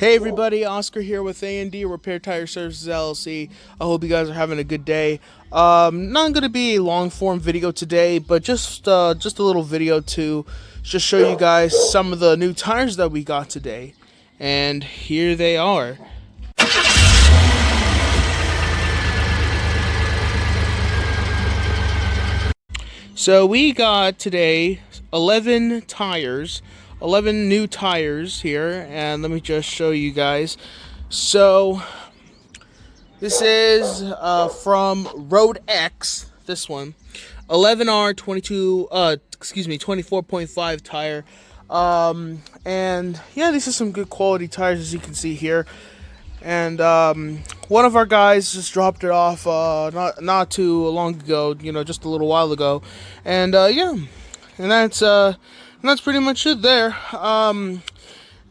Hey everybody, Oscar here with A&D Repair Tire Services LLC. I hope you guys are having a good day. Not going to be a long form video today, but just a little video to just show you guys some of the new tires that we got today. And here they are. So we got today 11 tires. 11 new tires here, and let me just show you guys. So this is from Road X, this one, 11R 24.5 tire, and yeah, these are some good quality tires, as you can see here. And one of our guys just dropped it off not too long ago, just a little while ago, and yeah, and that's pretty much it there.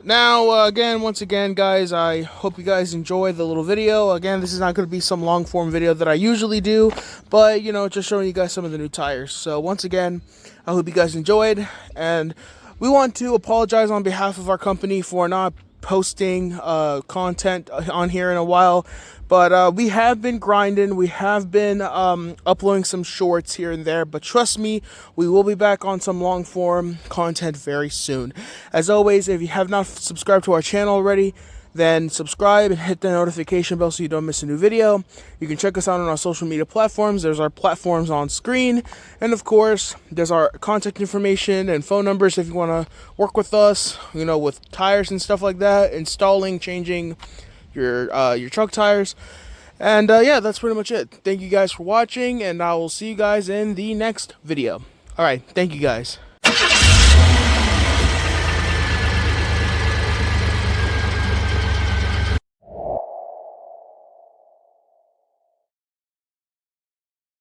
Now, once again, guys, I hope you guys enjoy the little video. Again, this is not going to be some long form video that I usually do, but, just showing you guys some of the new tires. So, once again, I hope you guys enjoyed, and we want to apologize on behalf of our company for not posting content on here in a while, but we have been grinding. We have been uploading some shorts here and there, but trust me, we will be back on some long form content very soon. As always, if you have not subscribed to our channel already, then subscribe and hit the notification bell so you don't miss a new video. You can check us out on our social media platforms. There's our platforms on screen, and of course there's our contact information and phone numbers if you want to work with us, with tires and stuff like that, installing, changing your truck tires. And yeah, that's pretty much it. Thank you guys for watching, and I will see you guys in the next video. All right, thank you guys.